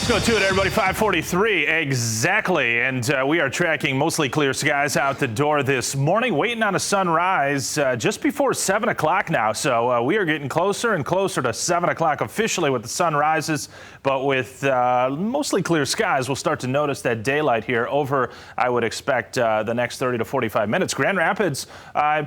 Let's go to it, everybody. 5:43 exactly, and we are tracking mostly clear skies out the door this morning, waiting on a sunrise just before 7 o'clock now. So we are getting closer and closer to 7 o'clock officially with the sun rises, but with mostly clear skies, we'll start to notice that daylight here over, I would expect, the next 30 to 45 minutes. Grand Rapids,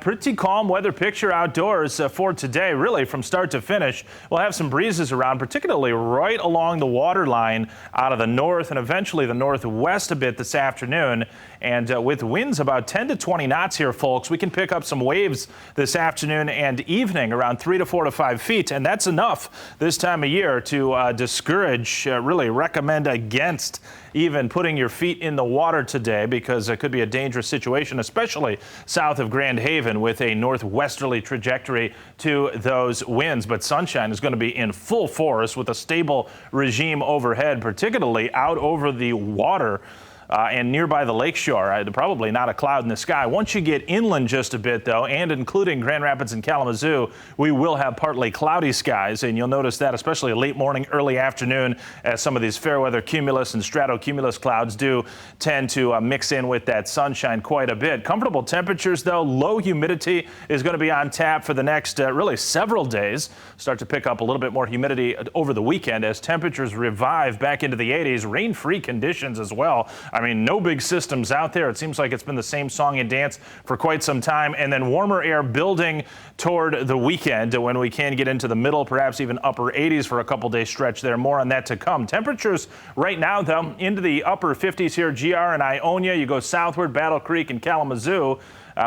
pretty calm weather picture outdoors for today, really from start to finish. We'll have some breezes around, particularly right along the water line out of the north and eventually the northwest a bit this afternoon. And with winds about 10 to 20 knots here, folks, we can pick up some waves this afternoon and evening around 3 to 4 to 5 feet. And that's enough this time of year to discourage, really recommend against even putting your feet in the water today, because it could be a dangerous situation, especially south of Grand Haven with a northwesterly trajectory to those winds. But sunshine is going to be in full force with a stable regime overhead, particularly out over the water and nearby the lakeshore. Probably not a cloud in the sky. Once you get inland just a bit, though, and including Grand Rapids and Kalamazoo, we will have partly cloudy skies, and you'll notice that especially late morning, early afternoon, as some of these fair weather cumulus and stratocumulus clouds do tend to mix in with that sunshine quite a bit. Comfortable temperatures, though. Low humidity is going to be on tap for the next really several days. Start to pick up a little bit more humidity over the weekend as temperatures revive back into the 80s. Rain-free conditions as well. I mean, no big systems out there. It seems like it's been the same song and dance for quite some time. And then warmer air building toward the weekend when we can get into the middle, perhaps even upper 80s for a couple day stretch there. More on that to come. Temperatures right now, though, into the upper 50s here. GR and Ionia. You go southward, Battle Creek and Kalamazoo.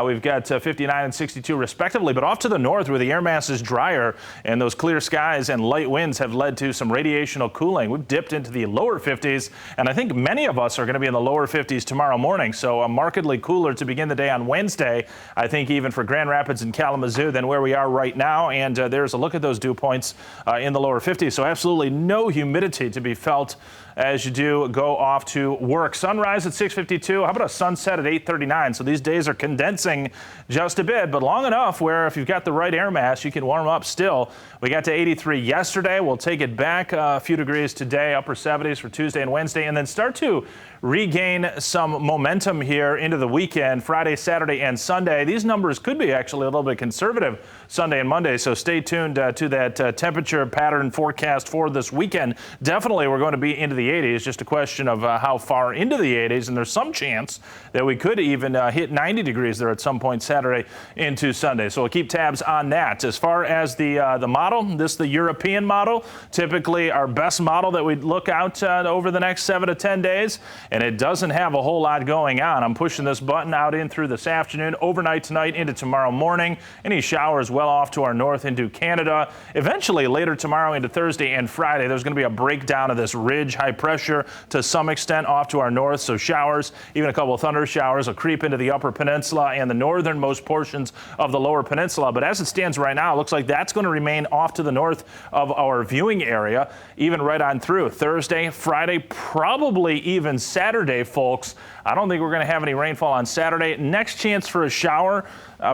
We've got 59 and 62 respectively, but off to the north where the air mass is drier and those clear skies and light winds have led to some radiational cooling. We've dipped into the lower 50s, and I think many of us are going to be in the lower 50s tomorrow morning, so markedly cooler to begin the day on Wednesday, I think, even for Grand Rapids and Kalamazoo than where we are right now. And there's a look at those dew points in the lower 50s, so absolutely no humidity to be felt as you do go off to work. Sunrise at 6:52. How about a sunset at 8:39? So these days are condensing just a bit, but long enough where if you've got the right air mass, you can warm up still. We got to 83 yesterday. We'll take it back a few degrees today, upper 70s for Tuesday and Wednesday, and then start to regain some momentum here into the weekend, Friday, Saturday, and Sunday. These numbers could be actually a little bit conservative Sunday and Monday, so stay tuned to that temperature pattern forecast for this weekend. Definitely we're going to be into the 80s, just a question of how far into the 80s, and there's some chance that we could even hit 90 degrees there at some point Saturday into Sunday. So we'll keep tabs on that. As far as the model, this is the European model, typically our best model that we'd look out over the next 7 to 10 days. And it doesn't have a whole lot going on. I'm pushing this button out in through this afternoon, overnight tonight into tomorrow morning. Any showers well off to our north into Canada. Eventually later tomorrow into Thursday and Friday, there's going to be a breakdown of this ridge high pressure to some extent off to our north. So showers, even a couple of thunder showers will creep into the upper peninsula and the northernmost portions of the lower peninsula. But as it stands right now, it looks like that's going to remain off to the north of our viewing area, even right on through Thursday, Friday, probably even Saturday, folks. I don't think we're going to have any rainfall on Saturday. Next chance for a shower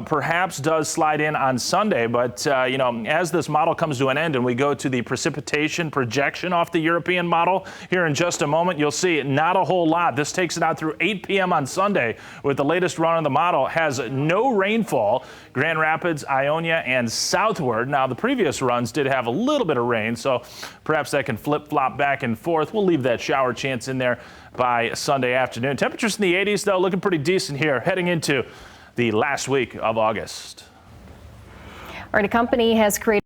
perhaps does slide in on Sunday, but you know, as this model comes to an end and we go to the precipitation projection off the European model here in just a moment, you'll see not a whole lot. This takes it out through 8 p.m. on Sunday with the latest run on the model. Has no rainfall. Grand Rapids, Ionia, and southward. Now, the previous runs did have a little bit of rain, so perhaps that can flip-flop back and forth. We'll leave that shower chance in there by Sunday afternoon. Temperatures in the 80s, though, looking pretty decent here heading into the last week of August. All right, a company has created